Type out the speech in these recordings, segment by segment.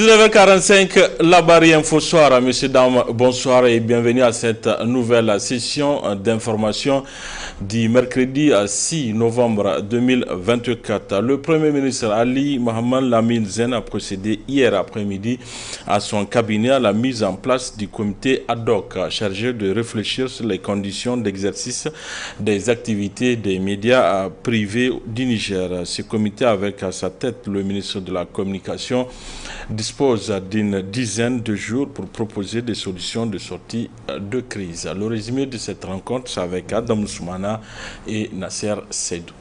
19h45, la Barrière Info Soir. Messieurs, dames, bonsoir et bienvenue à cette nouvelle session d'information du mercredi 6 novembre 2024. Le Premier ministre Ali Mohamed Lamine Zen a procédé hier après-midi à son cabinet à la mise en place du comité ad hoc chargé de réfléchir sur les conditions d'exercice des activités des médias privés du Niger. Ce comité, avec à sa tête le ministre de la Communication, dispose d'une dizaine de jours pour proposer des solutions de sortie de crise. Le résumé de cette rencontre, c'est avec Adam Soumana et Nasser Seydou.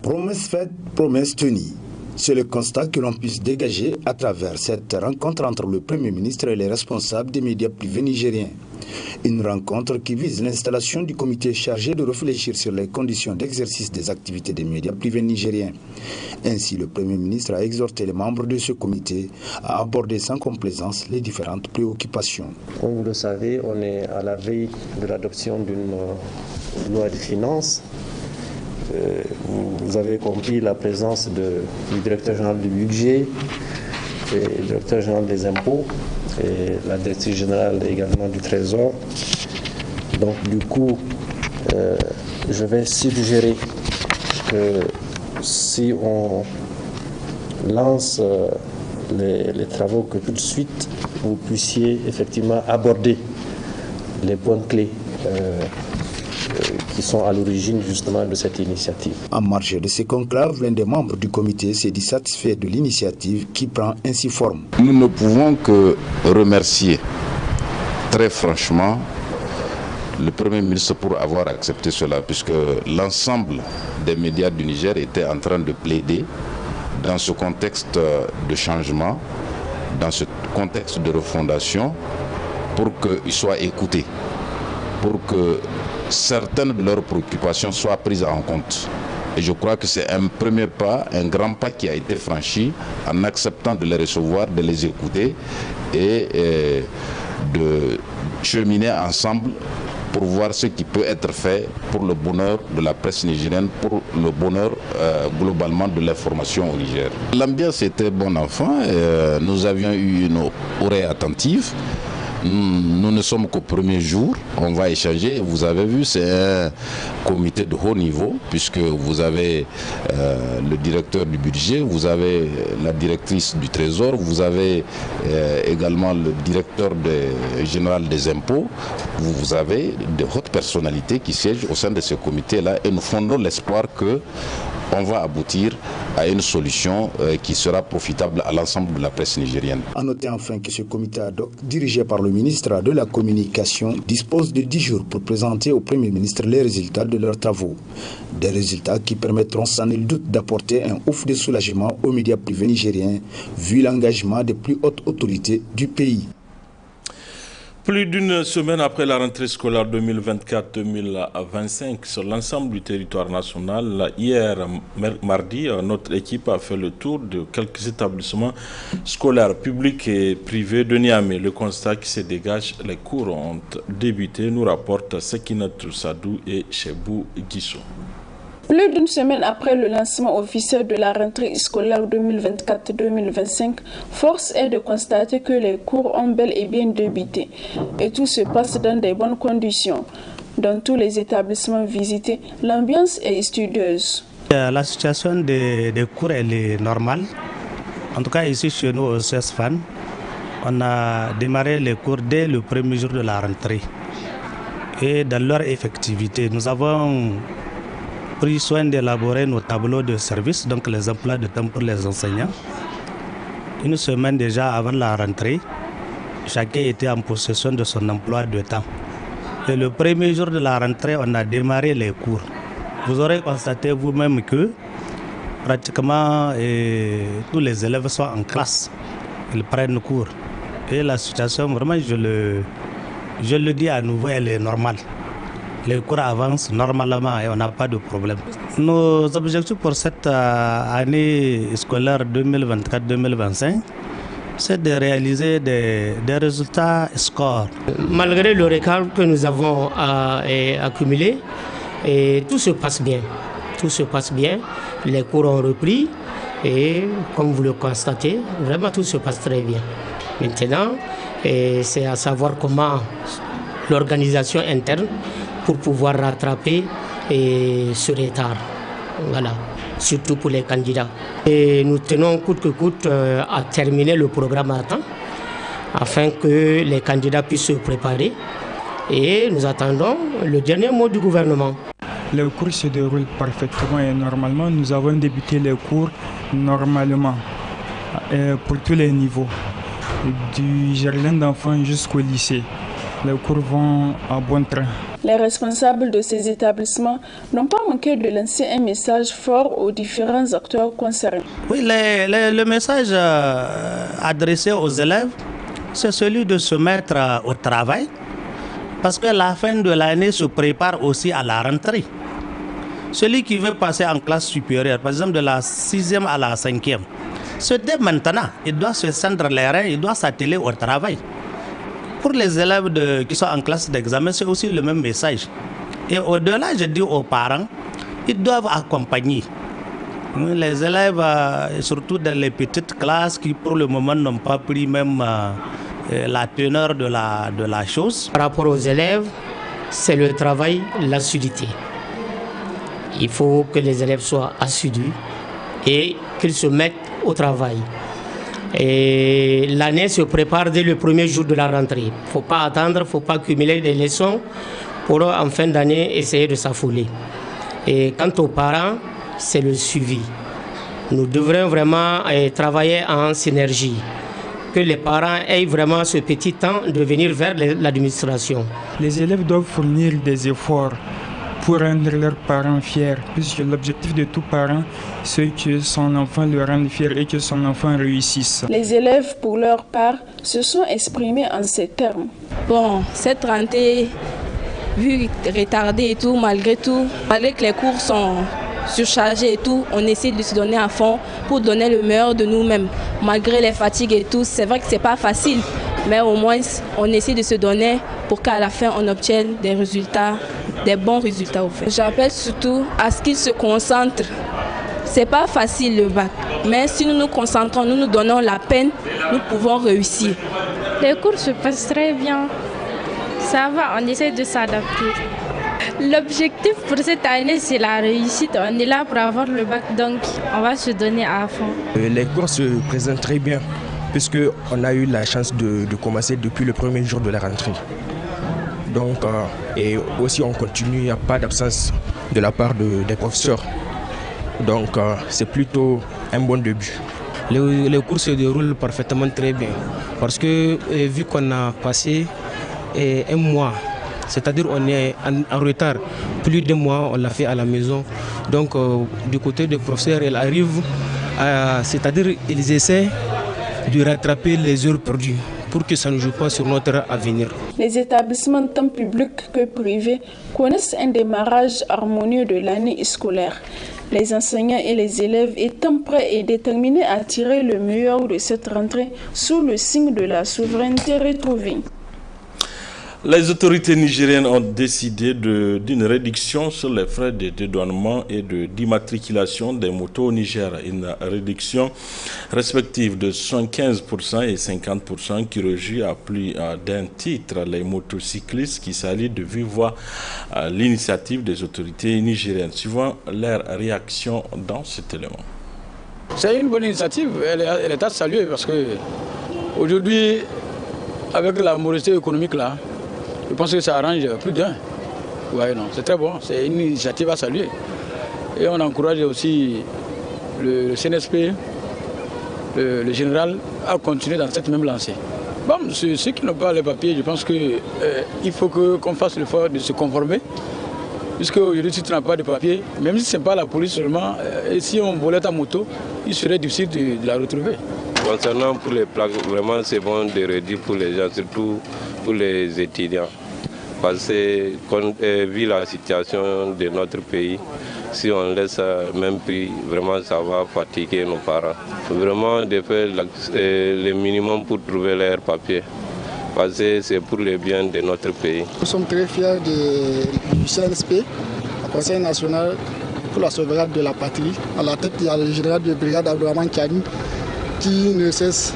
Promesse faite, promesse tenue. C'est le constat que l'on puisse dégager à travers cette rencontre entre le Premier ministre et les responsables des médias privés nigériens. Une rencontre qui vise l'installation du comité chargé de réfléchir sur les conditions d'exercice des activités des médias privés nigériens. Ainsi, le Premier ministre a exhorté les membres de ce comité à aborder sans complaisance les différentes préoccupations. Comme vous le savez, on est à la veille de l'adoption d'une loi de finances. Vous avez compris la présence du directeur général du budget, et le directeur général des impôts et la directrice générale également du trésor. Donc du coup, je vais suggérer que si on lance les travaux, que tout de suite vous puissiez effectivement aborder les points clés qui sont à l'origine justement de cette initiative. En marge de ces conclaves, l'un des membres du comité s'est dit satisfait de l'initiative qui prend ainsi forme. Nous ne pouvons que remercier très franchement le Premier ministre pour avoir accepté cela, puisque l'ensemble des médias du Niger étaient en train de plaider dans ce contexte de changement, dans ce contexte de refondation, pour qu'ils soient écoutés, pour que certaines de leurs préoccupations soient prises en compte. Et je crois que c'est un premier pas, un grand pas qui a été franchi en acceptant de les recevoir, de les écouter et de cheminer ensemble pour voir ce qui peut être fait pour le bonheur de la presse nigérienne, pour le bonheur globalement de l'information au Niger. L'ambiance était bon enfant, nous avions eu une oreille attentive. Nous ne sommes qu'au premier jour, on va échanger. Vous avez vu, c'est un comité de haut niveau, puisque vous avez le directeur du budget, vous avez la directrice du trésor, vous avez également le directeur général des impôts, vous avez de hautes personnalités qui siègent au sein de ce comité-là, et nous fondons l'espoir que on va aboutir à une solution qui sera profitable à l'ensemble de la presse nigérienne. A noter enfin que ce comité ad hoc, dirigé par le ministre de la Communication, dispose de 10 jours pour présenter au Premier ministre les résultats de leurs travaux. Des résultats qui permettront sans nul doute d'apporter un ouf de soulagement aux médias privés nigériens, vu l'engagement des plus hautes autorités du pays. Plus d'une semaine après la rentrée scolaire 2024-2025 sur l'ensemble du territoire national, hier mardi, notre équipe a fait le tour de quelques établissements scolaires publics et privés de Niamey. Le constat qui se dégage, les cours ont débuté, nous rapportent Sekinat Sadou et Chebou Guissou. Plus d'une semaine après le lancement officiel de la rentrée scolaire 2024-2025, force est de constater que les cours ont bel et bien débuté et tout se passe dans de bonnes conditions. Dans tous les établissements visités, l'ambiance est studieuse. La situation des cours elle est normale. En tout cas ici chez nous au CESFAN, on a démarré les cours dès le premier jour de la rentrée. Et dans leur effectivité, nous avons pris soin d'élaborer nos tableaux de service, donc les emplois de temps pour les enseignants. Une semaine déjà avant la rentrée, chacun était en possession de son emploi de temps. Et le premier jour de la rentrée, on a démarré les cours. Vous aurez constaté vous-même que pratiquement tous les élèves sont en classe, ils prennent cours. Et la situation, vraiment, je le dis à nouveau, elle est normale. Les cours avancent normalement et on n'a pas de problème. Nos objectifs pour cette année scolaire 2024-2025, c'est de réaliser des résultats scores. Malgré le retard que nous avons accumulé, tout se passe bien. Tout se passe bien. Les cours ont repris Et comme vous le constatez, vraiment tout se passe très bien. Maintenant, c'est à savoir comment l'organisation interne pour pouvoir rattraper ce retard. Voilà, surtout pour les candidats. Et nous tenons coûte que coûte à terminer le programme à temps afin que les candidats puissent se préparer. Et nous attendons le dernier mot du gouvernement. Le cours se déroule parfaitement et normalement. Nous avons débuté les cours normalement pour tous les niveaux, du jardin d'enfants jusqu'au lycée. Les cours vont à bon train. Les responsables de ces établissements n'ont pas manqué de lancer un message fort aux différents acteurs concernés. Oui, le message adressé aux élèves, c'est celui de se mettre au travail, parce que la fin de l'année se prépare aussi à la rentrée. Celui qui veut passer en classe supérieure, par exemple de la 6e à la 5e, c'est dès maintenant, il doit se cendre les reins, il doit s'atteler au travail. Pour les élèves qui sont en classe d'examen, c'est aussi le même message. Et au-delà, je dis aux parents, ils doivent accompagner les élèves, surtout dans les petites classes qui pour le moment n'ont pas pris même la teneur de la chose. Par rapport aux élèves, c'est le travail, l'assiduité. Il faut que les élèves soient assidus et qu'ils se mettent au travail. Et l'année se prépare dès le premier jour de la rentrée. Il ne faut pas attendre, il ne faut pas cumuler des leçons pour en fin d'année essayer de s'affouler. Et quant aux parents, c'est le suivi. Nous devrions vraiment travailler en synergie. Que les parents aient vraiment ce petit temps de venir vers l'administration. Les élèves doivent fournir des efforts pour rendre leurs parents fiers, puisque l'objectif de tout parent, c'est que son enfant le rende fier et que son enfant réussisse. Les élèves, pour leur part, se sont exprimés en ces termes. Bon, cette rentrée, vu retardée et tout, malgré que les cours sont surchargés et tout, on essaie de se donner à fond pour donner le meilleur de nous-mêmes. Malgré les fatigues et tout, c'est vrai que c'est pas facile, mais au moins on essaie de se donner pour qu'à la fin on obtienne des résultats, des bons résultats au fait. J'appelle surtout à ce qu'ils se concentrent. C'est pas facile le bac, mais si nous nous concentrons, nous nous donnons la peine, nous pouvons réussir. Les cours se passent très bien. Ça va, on essaie de s'adapter. L'objectif pour cette année, c'est la réussite. On est là pour avoir le bac, donc on va se donner à fond. Les cours se présentent très bien, puisqu'on a eu la chance de commencer depuis le premier jour de la rentrée. Donc, et aussi on continue, il n'y a pas d'absence de la part des professeurs. Donc, c'est plutôt un bon début. Les cours se déroulent parfaitement très bien, parce que vu qu'on a passé un mois, c'est-à-dire on est en retard, plus de mois, on l'a fait à la maison. Donc du côté des professeurs, ils arrivent, c'est-à-dire ils essaient de rattraper les heures perdues pour que ça ne joue pas sur notre avenir. Les établissements tant publics que privés connaissent un démarrage harmonieux de l'année scolaire. Les enseignants et les élèves étant prêts et déterminés à tirer le meilleur de cette rentrée sous le signe de la souveraineté retrouvée. Les autorités nigériennes ont décidé d'une réduction sur les frais de dédouanement et d'immatriculation des motos au Niger. Une réduction respective de 75% et 50% qui réjouit à plus d'un titre les motocyclistes qui s'allient de vive voix à l'initiative des autorités nigériennes. Suivant leur réaction dans cet élément. C'est une bonne initiative, elle est à saluer parce que aujourd'hui, avec la morosité économique là, je pense que ça arrange plus d'un. Ouais, non, c'est très bon, c'est une initiative à saluer. Et on encourage aussi le CNSP, le général, à continuer dans cette même lancée. Bon, ceux qui n'ont pas les papiers, je pense qu'il faut qu'on fasse l'effort de se conformer. Puisque aujourd'hui, si tu n'as pas de papiers, même si ce n'est pas la police seulement, et si on volait ta moto, il serait difficile de la retrouver. Concernant pour les plaques, vraiment c'est bon de réduire pour les gens, surtout pour les étudiants. Parce que vu la situation de notre pays, si on laisse même prix, vraiment ça va fatiguer nos parents. Vraiment de faire le minimum pour trouver leurs papiers. Parce que c'est pour le bien de notre pays. Nous sommes très fiers du CNSP, le Conseil national pour la sauvegarde de la patrie. À la tête, il y a le général de brigade Abdourahmane Tiani qui ne cesse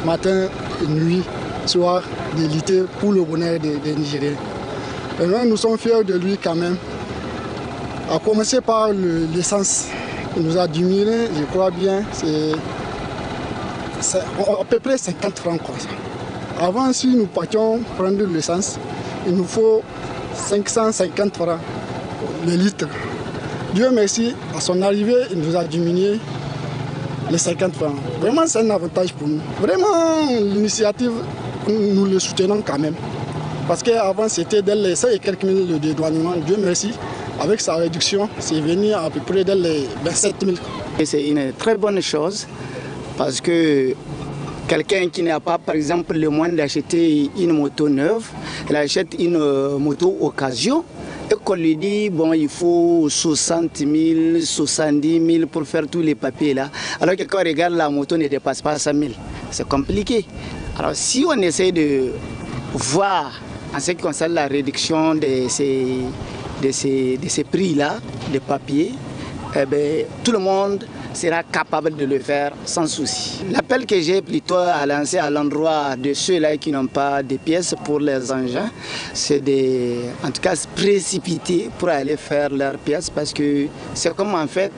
matin et nuit, soir, de lutter pour le bonheur des Nigériens. Et nous sommes fiers de lui quand même. À commencer par l'essence. Il nous a diminué, je crois bien, c'est à peu près 50 francs comme ça. Avant, si nous partions prendre l'essence, il nous faut 550 francs le litre. Dieu merci, à son arrivée, il nous a diminué les 50 francs. Vraiment, c'est un avantage pour nous. Vraiment, l'initiative, nous le soutenons quand même. Parce qu'avant, c'était dès les 100 et quelques mille de dédouanement. Dieu merci, avec sa réduction, c'est venu à peu près dès les 27 000. C'est une très bonne chose parce que quelqu'un qui n'a pas, par exemple, le moyen d'acheter une moto neuve, il achète une moto occasion et qu'on lui dit, bon, il faut 60 000, 70 000 pour faire tous les papiers là. Alors que quand on regarde, la moto ne dépasse pas 100 000. C'est compliqué. Alors si on essaie de voir en ce qui concerne la réduction de ces prix-là, de papier, eh bien, tout le monde sera capable de le faire sans souci. L'appel que j'ai plutôt à lancer à l'endroit de ceux-là qui n'ont pas de pièces pour leurs engins, c'est de, en tout cas, se précipiter pour aller faire leurs pièces parce que c'est comme en fait,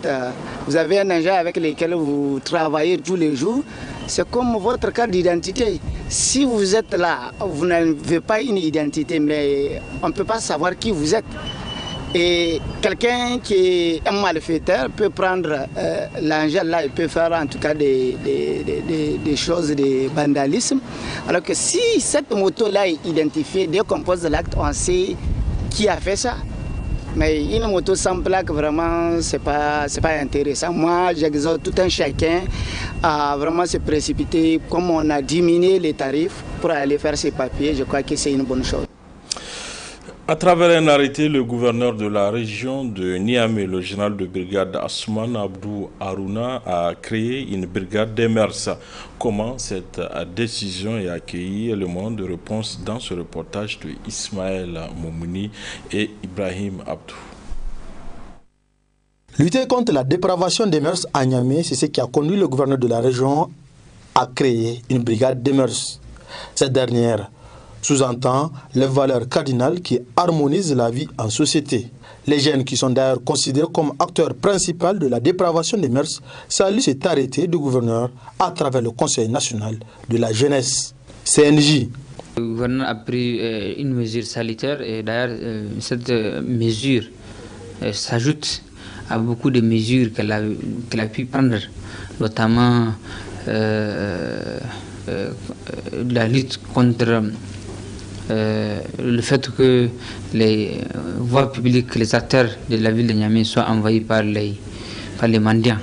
vous avez un engin avec lequel vous travaillez tous les jours, c'est comme votre carte d'identité. Si vous êtes là, vous n'avez pas une identité, mais on ne peut pas savoir qui vous êtes. Et quelqu'un qui est un malfaiteur peut prendre l'engin là, il peut faire en tout cas des choses de vandalisme. Alors que si cette moto-là est identifiée, dès qu'on pose l'acte, on sait qui a fait ça. Mais une moto sans plaque, vraiment, c'est pas intéressant. Moi, j'exhorte tout un chacun à vraiment se précipiter. Comme on a diminué les tarifs pour aller faire ses papiers, je crois que c'est une bonne chose. À travers un arrêté, le gouverneur de la région de Niamey, le général de brigade Asuman Abdou Harouna, a créé une brigade des mers. Comment cette décision est accueillie? Le moment de réponse dans ce reportage de Ismaël Moumouni et Ibrahim Abdou. Lutter contre la dépravation des mers à Niamey, c'est ce qui a conduit le gouverneur de la région à créer une brigade des mers. Cette dernière sous-entend les valeurs cardinales qui harmonisent la vie en société. Les jeunes, qui sont d'ailleurs considérés comme acteurs principaux de la dépravation des mœurs, saluent cet arrêté du gouverneur à travers le Conseil national de la jeunesse, CNJ. Le gouverneur a pris une mesure salutaire et d'ailleurs cette mesure s'ajoute à beaucoup de mesures qu'elle a pu prendre, notamment la lutte contre le fait que les voies publiques, les acteurs de la ville de Niamey soient envahis par les mendiants.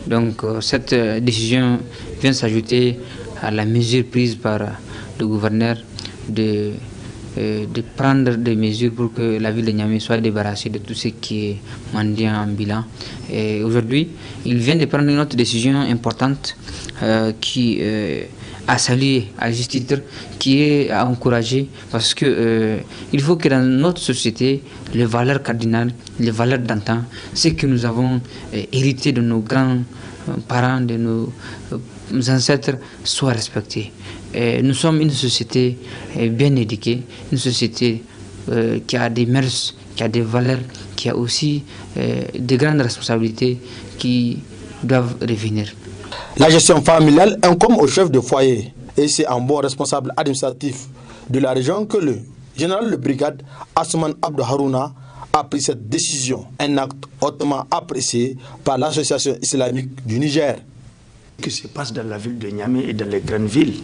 Donc cette décision vient s'ajouter à la mesure prise par le gouverneur de prendre des mesures pour que la ville de Niamey soit débarrassée de tout ce qui est mendiant ambulant. Et aujourd'hui, il vient de prendre une autre décision importante qui à saluer à juste titre, qui est à encourager, parce que il faut que dans notre société, les valeurs cardinales, les valeurs d'antan, ce que nous avons hérité de nos grands-parents, de nos ancêtres, soient respectés. Nous sommes une société bien éduquée, une société qui a des mœurs, qui a des valeurs, qui a aussi de grandes responsabilités qui doivent revenir. La gestion familiale incombe au chef de foyer et c'est un bon responsable administratif de la région que le général de brigade Asuman Abdou Harouna a pris cette décision, un acte hautement apprécié par l'association islamique du Niger. Ce qui se passe dans la ville de Niamey et dans les grandes villes,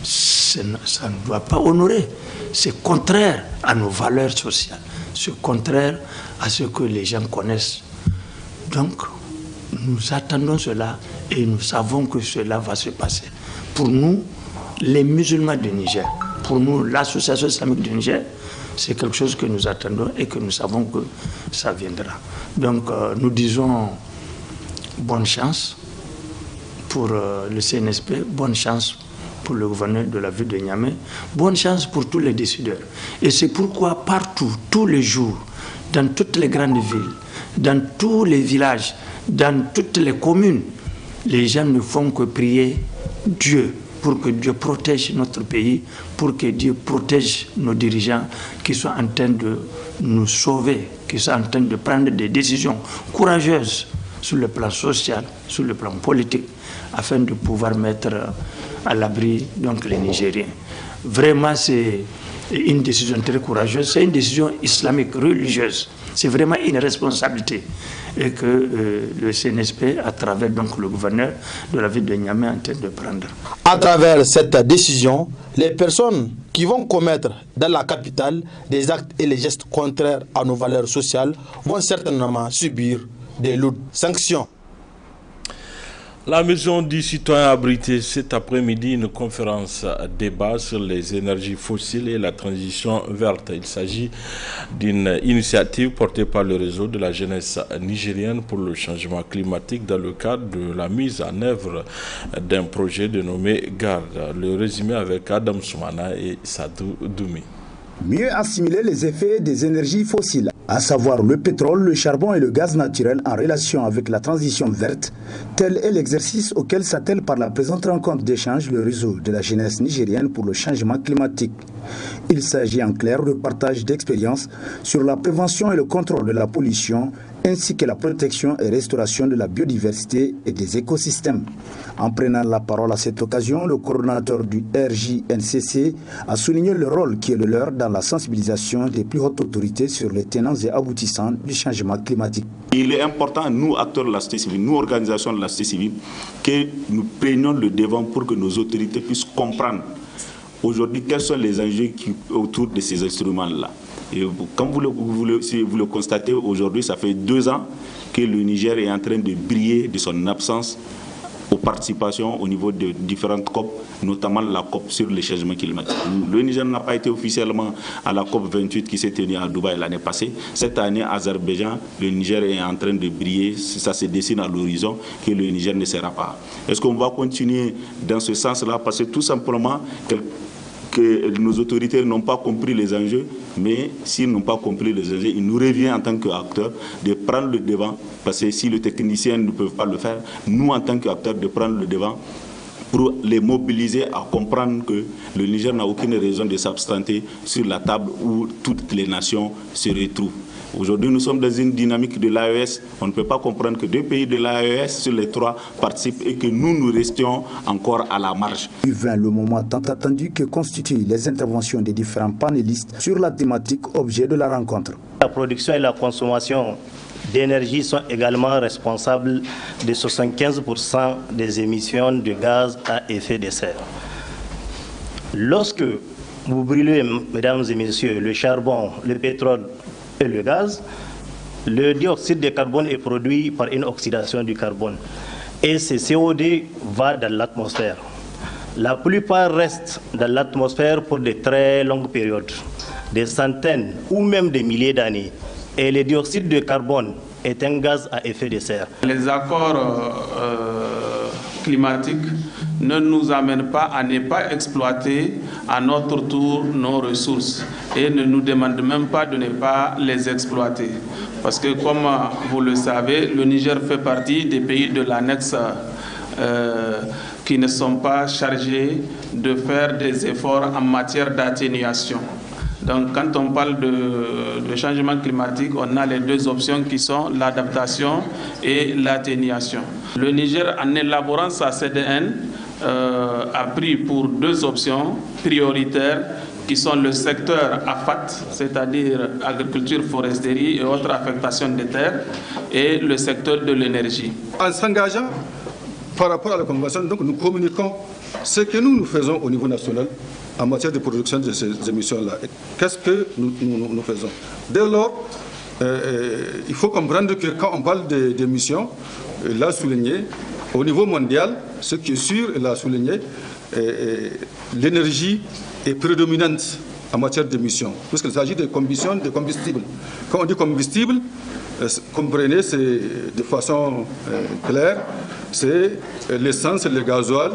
ça ne doit pas honorer. C'est contraire à nos valeurs sociales, c'est contraire à ce que les gens connaissent. Donc, nous attendons cela et nous savons que cela va se passer. Pour nous, les musulmans du Niger, pour nous, l'association islamique du Niger, c'est quelque chose que nous attendons et que nous savons que ça viendra. Donc, nous disons bonne chance pour le CNSP, bonne chance pour le gouverneur de la ville de Niamey, bonne chance pour tous les décideurs. Et c'est pourquoi partout, tous les jours, dans toutes les grandes villes, dans tous les villages, dans toutes les communes, les gens ne font que prier Dieu pour que Dieu protège notre pays, pour que Dieu protège nos dirigeants qui sont en train de nous sauver, qui sont en train de prendre des décisions courageuses sur le plan social, sur le plan politique, afin de pouvoir mettre à l'abri donc les Nigériens. Vraiment, c'est une décision très courageuse, c'est une décision islamique, religieuse. C'est vraiment une responsabilité et que le CNSP, à travers donc le gouverneur de la ville de Niamey, est en train de prendre. À travers cette décision, les personnes qui vont commettre dans la capitale des actes et les gestes contraires à nos valeurs sociales vont certainement subir des lourdes sanctions. La Maison du Citoyen a abrité cet après-midi une conférence débat sur les énergies fossiles et la transition verte. Il s'agit d'une initiative portée par le réseau de la jeunesse nigérienne pour le changement climatique dans le cadre de la mise en œuvre d'un projet dénommé GARD. Le résumé avec Adam Soumana et Sadou Doumi. Mieux assimiler les effets des énergies fossiles, à savoir le pétrole, le charbon et le gaz naturel en relation avec la transition verte, tel est l'exercice auquel s'attelle par la présente rencontre d'échange le réseau de la jeunesse nigérienne pour le changement climatique. Il s'agit en clair de partage d'expériences sur la prévention et le contrôle de la pollution, ainsi que la protection et restauration de la biodiversité et des écosystèmes. En prenant la parole à cette occasion, le coordonnateur du RJNCC a souligné le rôle qui est le leur dans la sensibilisation des plus hautes autorités sur les tenants et aboutissants du changement climatique. Il est important, nous acteurs de la société civile, nous organisations de la société civile, que nous prenions le devant pour que nos autorités puissent comprendre aujourd'hui quels sont les enjeux autour de ces instruments-là. Et comme vous le constatez aujourd'hui, ça fait 2 ans que le Niger est en train de briller de son absence aux participations au niveau de différentes COP, notamment la COP sur le changement climatique. Le Niger n'a pas été officiellement à la COP 28 qui s'est tenue à Dubaï l'année passée. Cette année, à Azerbaïdjan, le Niger est en train de briller. Ça se dessine à l'horizon que le Niger ne sera pas. Est-ce qu'on va continuer dans ce sens-là? Parce que tout simplement, que nos autorités n'ont pas compris les enjeux, mais s'ils n'ont pas compris les enjeux, il nous revient en tant qu'acteurs de prendre le devant, parce que si les techniciens ne peuvent pas le faire, nous en tant qu'acteurs de prendre le devant pour les mobiliser à comprendre que le Niger n'a aucune raison de s'abstenter sur la table où toutes les nations se retrouvent. Aujourd'hui, nous sommes dans une dynamique de l'AES. On ne peut pas comprendre que 2 pays de l'AES sur les 3 participent et que nous restions encore à la marge. Il vint le moment tant attendu que constituent les interventions des différents panélistes sur la thématique objet de la rencontre. La production et la consommation d'énergie sont également responsables de 75% des émissions de gaz à effet de serre. Lorsque vous brûlez, mesdames et messieurs, le charbon, le pétrole et le gaz, le dioxyde de carbone est produit par une oxydation du carbone. Et ce CO2 va dans l'atmosphère. La plupart restent dans l'atmosphère pour de très longues périodes, des centaines ou même des milliers d'années. Et le dioxyde de carbone est un gaz à effet de serre. Les accords climatiques ne nous amènent pas à ne pas exploiter à notre tour nos ressources et ne nous demandent même pas de ne pas les exploiter. Parce que comme vous le savez, le Niger fait partie des pays de l'annexe qui ne sont pas chargés de faire des efforts en matière d'atténuation. Donc quand on parle de changement climatique, on a les 2 options qui sont l'adaptation et l'atténuation. Le Niger, en élaborant sa CDN, a pris pour 2 options prioritaires qui sont le secteur AFAT, c'est-à-dire agriculture, foresterie et autres affectations des terres, et le secteur de l'énergie. En s'engageant par rapport à la convention, donc nous communiquons ce que nous faisons au niveau national en matière de production de ces émissions-là. Qu'est-ce que nous faisons? Dès lors, il faut comprendre que quand on parle d'émissions, il l'a souligné, au niveau mondial, ce qui est sûr, il l'a souligné, l'énergie est prédominante en matière d'émissions, puisqu'il s'agit de combustion de combustible. Quand on dit combustible, comprenez, c'est de façon claire, c'est l'essence, le gasoil,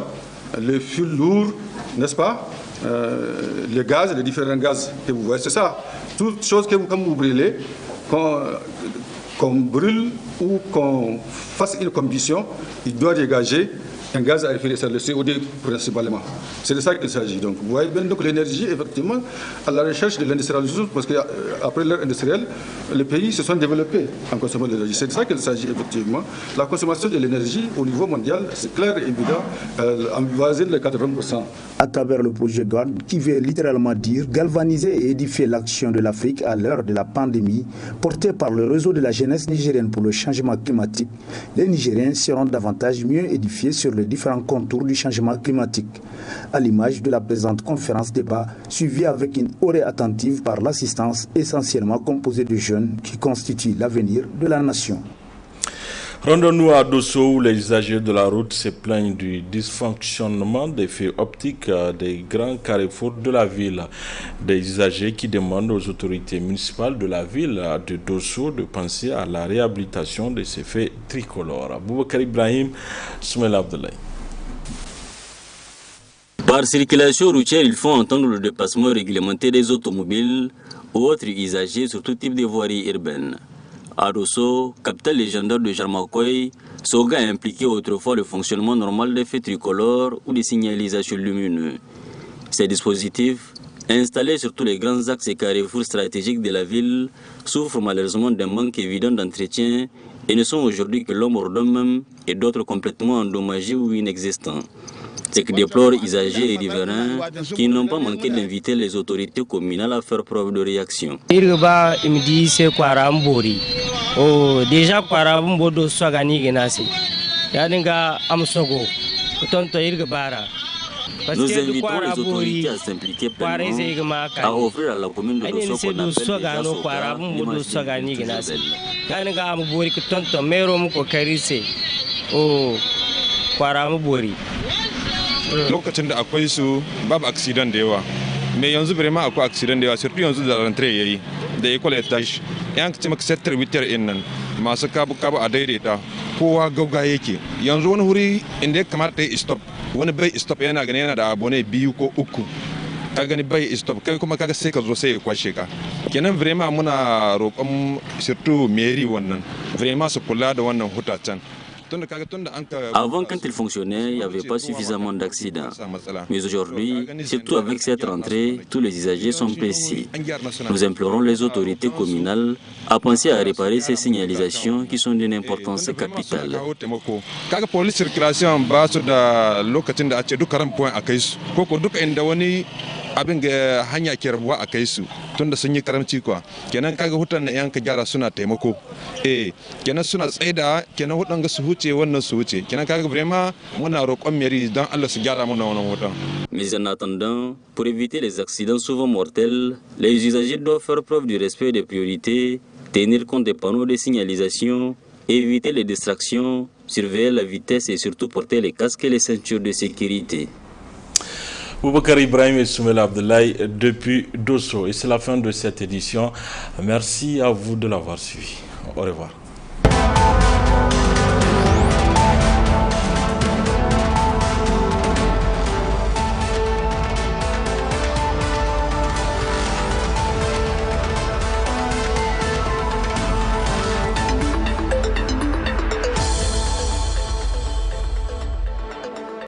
le fioul lourd, n'est-ce pas? Les gaz, les différents gaz que vous voyez, c'est ça. Toutes choses que vous, comme vous brûlez, qu'on brûle ou qu'on fasse une combustion, il doit dégager un gaz à effet de serre, le CO2 principalement. C'est de ça qu'il s'agit. Donc, vous voyez bien donc l'énergie, effectivement, à la recherche de l'industrialisation, parce qu'après l'ère industrielle, les pays se sont développés en consommant de l'énergie. C'est de ça qu'il s'agit, effectivement. La consommation de l'énergie au niveau mondial, c'est clair et évident, en voisine les 80%. À travers le projet GORD, qui veut littéralement dire galvaniser et édifier l'action de l'Afrique à l'heure de la pandémie, porté par le réseau de la jeunesse nigérienne pour le changement climatique, les Nigériens seront davantage mieux édifiés sur les différents contours du changement climatique, à l'image de la présente conférence débat suivie avec une oreille attentive par l'assistance essentiellement composée de jeunes qui constituent l'avenir de la nation. Rendons-nous à Dosso où les usagers de la route se plaignent du dysfonctionnement des feux optiques des grands carrefours de la ville. Des usagers qui demandent aux autorités municipales de la ville de Dosso de penser à la réhabilitation de ces feux tricolores. Boubacar Ibrahim, Soumel Abdoulaye. Par circulation routière, il faut entendre le dépassement réglementé des automobiles ou autres usagers sur tout type de voirie urbaine. À Dosso, capitale légendaire de Jarmakoy, Soga a impliqué autrefois le fonctionnement normal des feux tricolores ou des signalisations lumineuses. Ces dispositifs, installés sur tous les grands axes et carrefours stratégiques de la ville, souffrent malheureusement d'un manque évident d'entretien et ne sont aujourd'hui que l'ombre d'eux-mêmes et d'autres complètement endommagés ou inexistants. C'est que déplorent usagers et riverains qui n'ont pas manqué d'inviter les autorités communales à faire preuve de réaction. Déjà, nous invitons les autorités à s'impliquer pleinement, à offrir à la commune de Dosso qu'on appelle déjà Soga, lokacin da akwai su babu accident da yawa mais yanzu vraiment akwai accident da yawa surtout yanzu da rentrée yayi da école ya tashi yan ce maka sector witter in nan masu kabu a daidaita kowa gauga yake yanzu wani huri inda ya kamata ya stop wani bai stop yana gani yana da abone biyu ko uku ka gani bai stop kai kuma kaga sai ka zo sai ya kwashe ka kenan vraiment muna roƙon surtout mairie wannan vraiment su kula da wannan hutacen. Avant, quand il fonctionnait, il n'y avait pas suffisamment d'accidents. Mais aujourd'hui, surtout avec cette rentrée, tous les usagers sont pressés. Nous implorons les autorités communales à penser à réparer ces signalisations qui sont d'une importance capitale. Abin ga hanya ke rabuwa a kai su tunda sun yi karamci kuwa kenan kaga hutan na yanka gyara suna taimako kenan suna tsaida kenan hutan ga su huce wannan su huce kenan kaga vraiment muna roƙon mairie don Allah su gyara mana wannan hutan. Mais en attendant, pour éviter les accidents souvent mortels, les usagers doivent faire preuve du respect des priorités, tenir compte des panneaux de signalisation, éviter les distractions, surveiller la vitesse et surtout porter les casques et les ceintures de sécurité. Boubacar Ibrahim et Soumel Abdoulaye depuis Dosso. Et c'est la fin de cette édition. Merci à vous de l'avoir suivi. Au revoir.